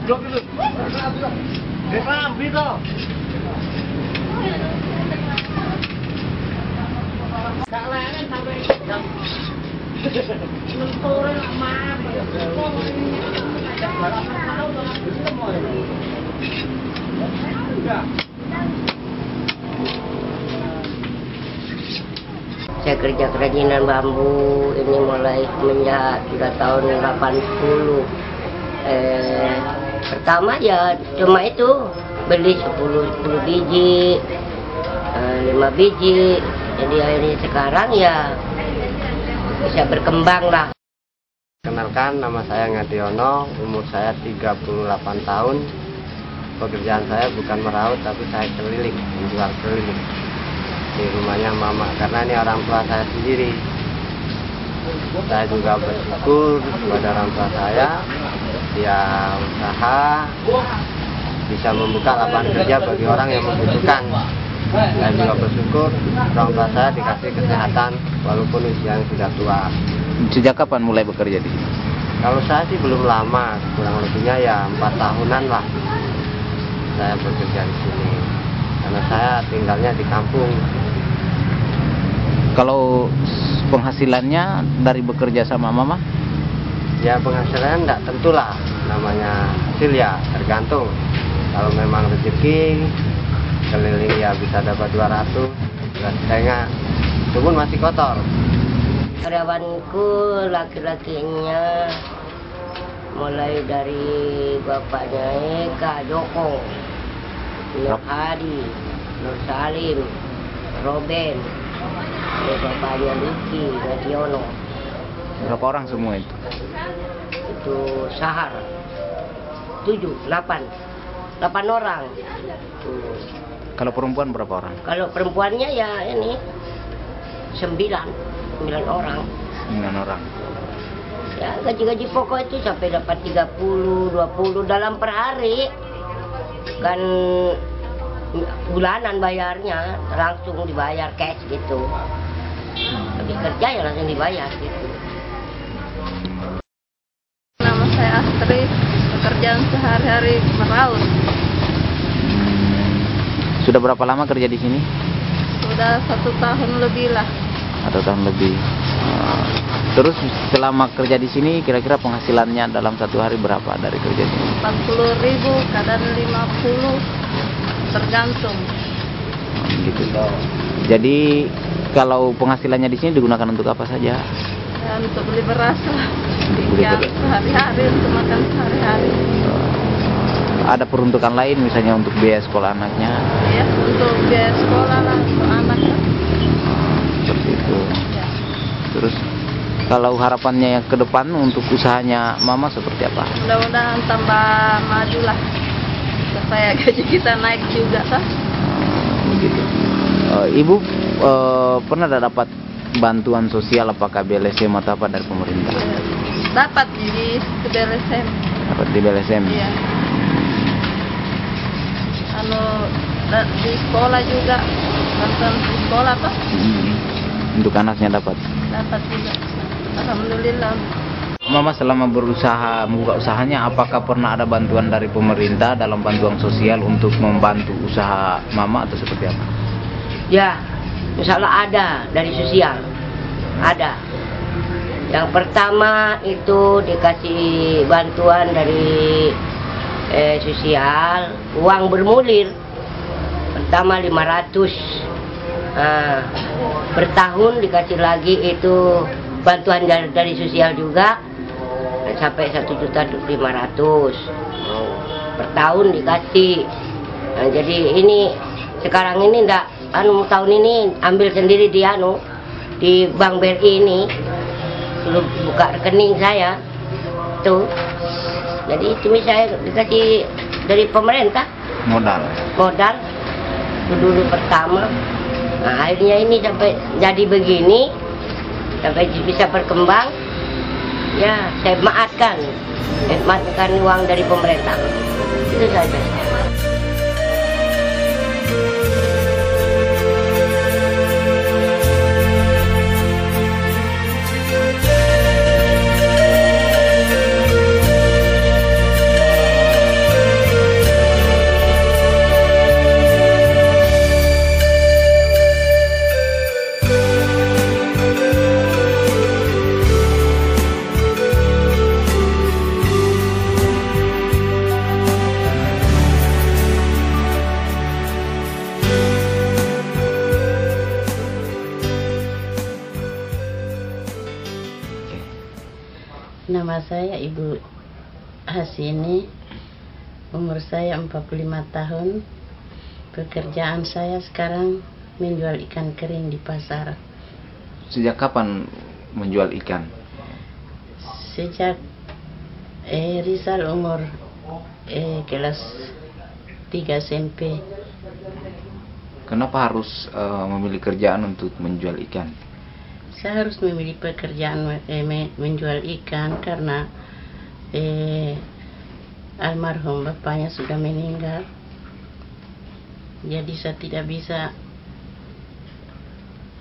Saya kerja kerajinan bambu ini mulai semenjak sudah tahun 80. Pertama ya cuma itu beli 10 biji, 5 biji. Jadi akhirnya sekarang ya bisa berkembang lah. Kenalkan, nama saya Ngadiono, umur saya 38 tahun. Pekerjaan saya bukan meraut, tapi saya keliling, menjual keliling di rumahnya mama, karena ini orang tua saya sendiri. Saya juga bersyukur kepada orang tua saya, dia usaha bisa membuka lapangan kerja bagi orang yang membutuhkan. Saya juga bersyukur orang tua saya dikasih kesehatan walaupun usianya sudah tua. Sejak kapan mulai bekerja di sini? Kalau saya sih belum lama, kurang lebihnya ya 4 tahunan lah saya bekerja di sini, karena saya tinggalnya di kampung. Kalau penghasilannya dari bekerja sama mama? Ya penghasilannya enggak tentulah, namanya hasil ya tergantung. Kalau memang rezeki keliling ya bisa dapat 200, setengah, itu pun masih kotor. Karyawanku laki-lakinya mulai dari bapaknya Eka Joko, Nur Hadi, Nur Salim, Roben, bapaknya Luki, Ngadiono. Berapa orang semua itu? Itu Sahar 8 orang. Kalau perempuan berapa orang? Kalau perempuannya ya ini 9 orang. 9 orang. Ya gaji-gaji pokok itu sampai dapat 30-20 dalam per hari. Kan bulanan bayarnya, langsung dibayar cash gitu. Habis kerja ya langsung dibayar gitu. Nama saya Astrid, pekerjaan sehari-hari meraut. Sudah berapa lama kerja di sini? Sudah 1 tahun lebih lah. 1 tahun lebih. Terus selama kerja di sini kira-kira penghasilannya dalam 1 hari berapa dari kerja di sini? 40.000, kadang 50, tergantung. Gitu. Jadi kalau penghasilannya di sini digunakan untuk apa saja? Ya, untuk beli beras lah. Tinggal sehari-hari, untuk makan sehari-hari. Ada peruntukan lain misalnya untuk biaya sekolah anaknya? Ya, untuk biaya sekolah lah, untuk anaknya. Seperti itu. Ya. Terus kalau harapannya yang ke depan untuk usahanya mama seperti apa? Mudah-mudahan tambah maju lah, supaya gaji kita naik juga kan. Begitu. Ibu pernah dapat bantuan sosial, apakah BLSM atau apa dari pemerintah? Dapat di BLSM. Dapat di BLSM? Iya. Di sekolah juga, bantuan di sekolah toh. Untuk anaknya dapat? Dapat juga. Alhamdulillah. Mama selama berusaha membuka usahanya, apakah pernah ada bantuan dari pemerintah dalam bantuan sosial untuk membantu usaha mama atau seperti apa? Ya, misalnya ada dari sosial, ada. Yang pertama itu dikasih bantuan dari sosial, uang bermulir. Pertama 500, per tahun dikasih lagi itu bantuan dari sosial juga sampai 1.500.000 per tahun dikasih. Nah, jadi ini sekarang ini enggak tahun ini ambil sendiri di Bank BRI ini, belum buka rekening saya tuh. Jadi itu saya dikasih dari pemerintah modal dulu pertama. Nah, akhirnya ini sampai jadi begini, sampai bisa berkembang. Ya, saya maafkan uang dari pemerintah. Itu saja. Nama saya Ibu Hasini, umur saya 45 tahun. Pekerjaan saya sekarang menjual ikan kering di pasar. Sejak kapan menjual ikan? Sejak Rizal umur kelas 3 SMP. Kenapa harus memilih kerjaan untuk menjual ikan? Saya harus memilih pekerjaan menjual ikan karena almarhum bapaknya sudah meninggal. Jadi saya tidak bisa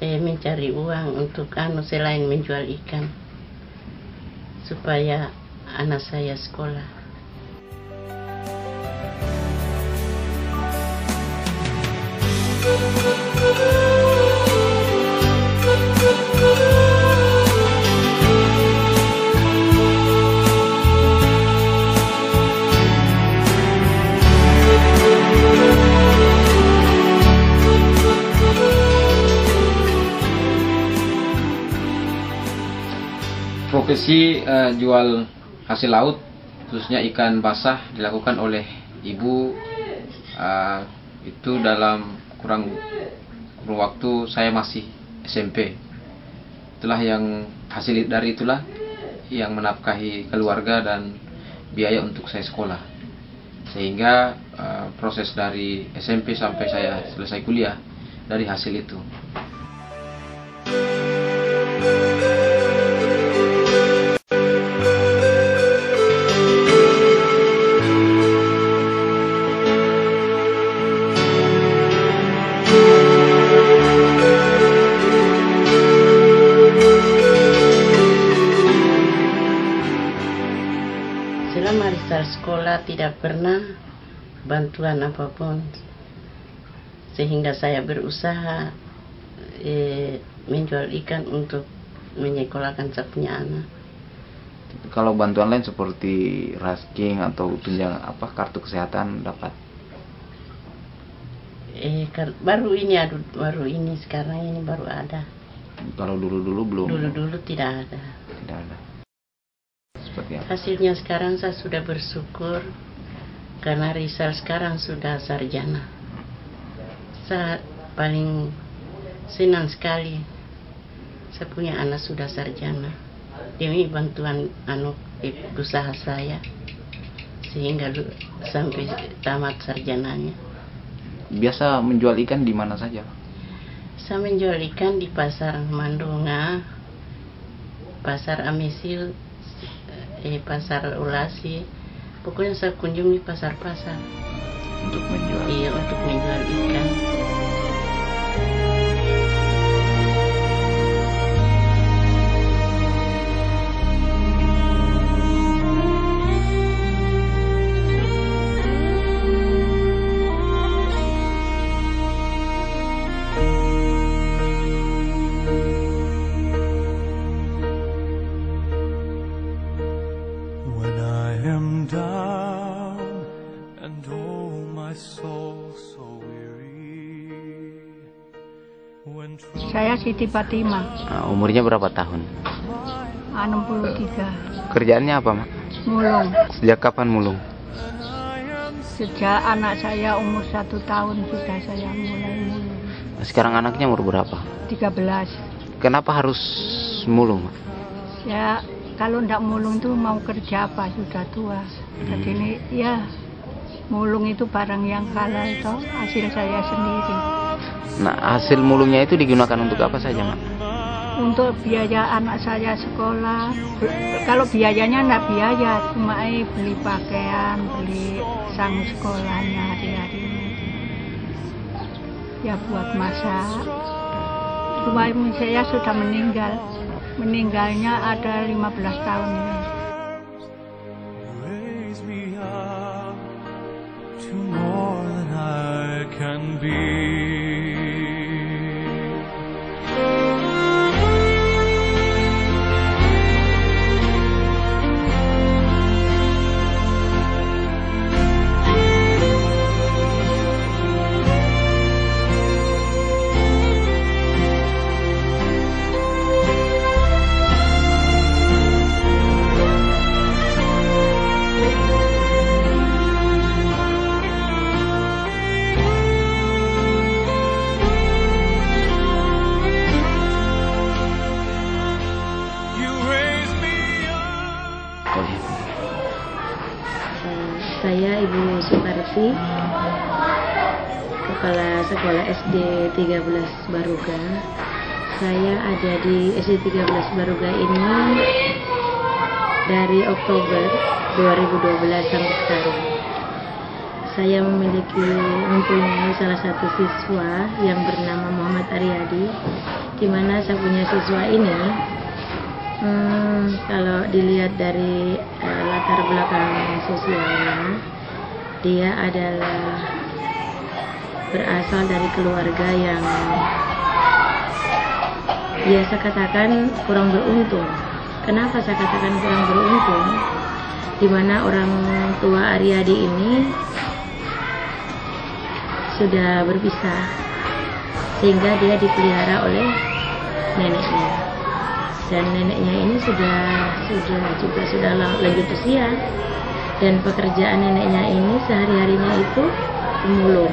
mencari uang untuk selain menjual ikan supaya anak saya sekolah. Profesi jual hasil laut, khususnya ikan basah, dilakukan oleh ibu itu dalam kurang waktu saya masih SMP. Itulah yang hasil dari itulah yang menafkahi keluarga dan biaya untuk saya sekolah. Sehingga proses dari SMP sampai saya selesai kuliah dari hasil itu. Selama Rizal sekolah tidak pernah bantuan apapun, sehingga saya berusaha menjual ikan untuk menyekolahkan saya punya anak. Kalau bantuan lain seperti rasking atau tunjangan kartu kesehatan dapat? Baru ini sekarang ini baru ada. Kalau dulu belum? Dulu tidak ada. Tidak ada. Seperti apa? Hasilnya sekarang saya sudah bersyukur karena Rizal sekarang sudah sarjana. Saya paling senang sekali saya punya anak sudah sarjana. Demi bantuan usaha saya sehingga sampai tamat sarjananya. Biasa menjual ikan di mana saja? Saya menjual ikan di pasar Mandunga, pasar Amesil, pasar Ulasi. Pokoknya saya kunjungi pasar-pasar Untuk menjual? Iya, untuk menjual ikan. When I am down and oh my soul so weary. When Saya Siti Fatimah, Umurnya berapa tahun? 63, Kerjaannya apa, Mak? mulung. Sejak kapan mulung? Sejak anak saya umur 1 tahun sudah saya mulai mulung. Sekarang anaknya umur berapa? 13. Kenapa harus mulung, Mak? Ya kalau ndak mulung tuh mau kerja apa, sudah tua. Jadi ini ya mulung itu barang yang halal toh, hasil saya sendiri. Nah, hasil mulungnya itu digunakan untuk apa saja, Mak? Untuk biaya anak saya sekolah. Kalau biayanya ndak biaya, cuma beli pakaian, beli sang sekolahnya hari-hari. Ya buat masak. Cuma saya sudah meninggal. Meninggalnya ada 15 tahun ini. raise me up to more than I can be. Saya Ibu Suparti, Kepala Sekolah SD 13 Baruga. Saya ada di SD 13 Baruga ini dari Oktober 2012 sampai sekarang. Saya mempunyai salah satu siswa yang bernama Muhammad Aryadi, di mana saya punya siswa ini kalau dilihat dari latar belakang sosialnya, dia adalah berasal dari keluarga yang biasa katakan kurang beruntung. Kenapa saya katakan kurang beruntung? Di mana orang tua Aryadi ini sudah berpisah, sehingga dia dipelihara oleh neneknya, dan neneknya ini sudah lanjut usia, dan pekerjaan neneknya ini sehari-harinya itu pemulung.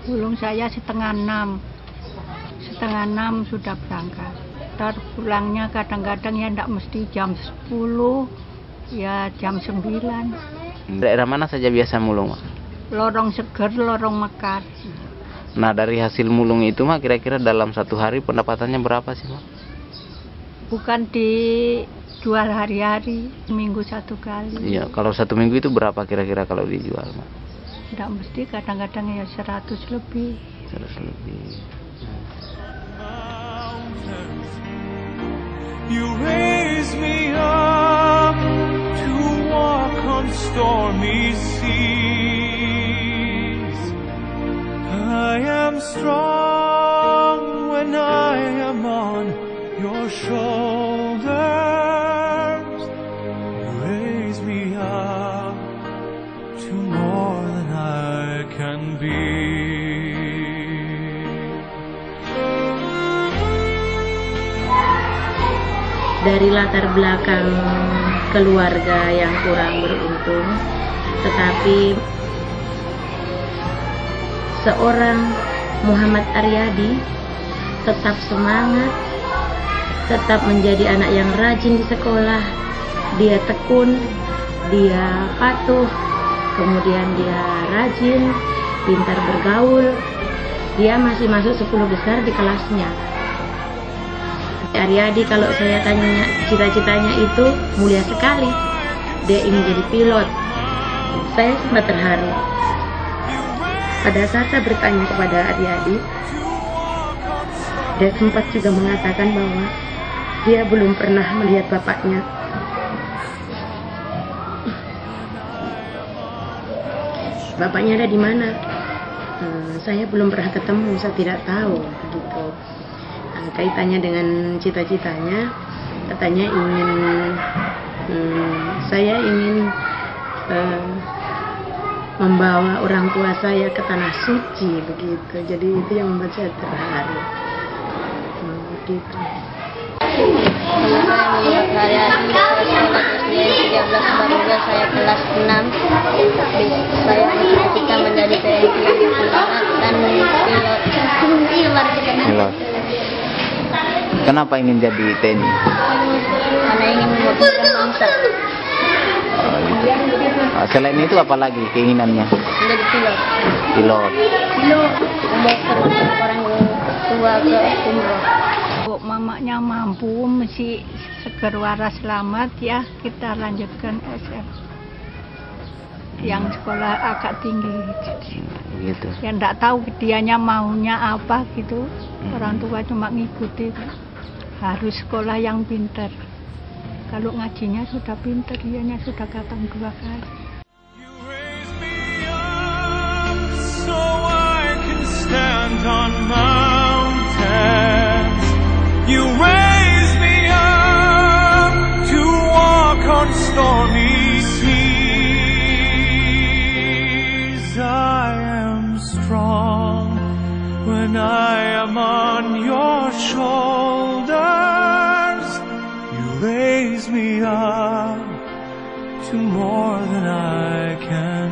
Ulung saya setengah enam sudah berangkat. Ntar pulangnya kadang-kadang ya ndak mesti jam 10, ya jam 9. Daerah mana saja biasa mulung, Mak? Lorong Seger, Lorong Mekar. Nah, dari hasil mulung itu, Mak, kira-kira dalam satu hari pendapatannya berapa sih, Mak? Bukan dijual hari-hari, minggu satu kali. Iya, kalau satu minggu itu berapa kira-kira kalau dijual, Mak? Tidak mesti, kadang-kadang ya 100 lebih. 100 lebih. You raise me up to walk on stormy seas. I am strong when I am on your shoulders. You raise me up to more than I can be. Dari latar belakang keluarga yang kurang beruntung, tetapi seorang Muhammad Aryadi tetap semangat, tetap menjadi anak yang rajin di sekolah. Dia tekun, dia patuh, kemudian dia rajin, pintar bergaul. Dia masih masuk 10 besar di kelasnya. Aryadi, kalau saya tanya cita-citanya itu mulia sekali. Dia ingin jadi pilot. Saya sempat terharu pada saat saya bertanya kepada Aryadi. Dia sempat juga mengatakan bahwa dia belum pernah melihat bapaknya. Bapaknya ada di mana? Saya belum pernah ketemu, saya tidak tahu. Gitu. Kaitannya dengan cita-citanya, katanya saya ingin membawa orang tua saya ke tanah suci, begitu. Jadi itu yang membuat saya terharu. Begitu. Saya sekolah SD 13 Baruga, saya kelas 6. Saya bercita-cita menjadi TNI dan pilot. Kenapa ingin jadi TNI? Karena ingin mewakilkan bangsa. Oh, gitu. Nah, selain itu apa lagi keinginannya? Menjadi pilot. Pilot. Membawa orang tua ke umroh. Mamanya mampu, mesti seger waras selamat ya, kita lanjutkan SM. Yang sekolah agak tinggi gitu. Ya enggak tahu dianya maunya apa gitu. Orang tua cuma ngikuti. Harus sekolah yang pintar. Kalau ngajinya sudah pintar, dianya sudah khatam 2 kali. So I can stand on mountains. You raise me up to walk on stormy seas. to more than I can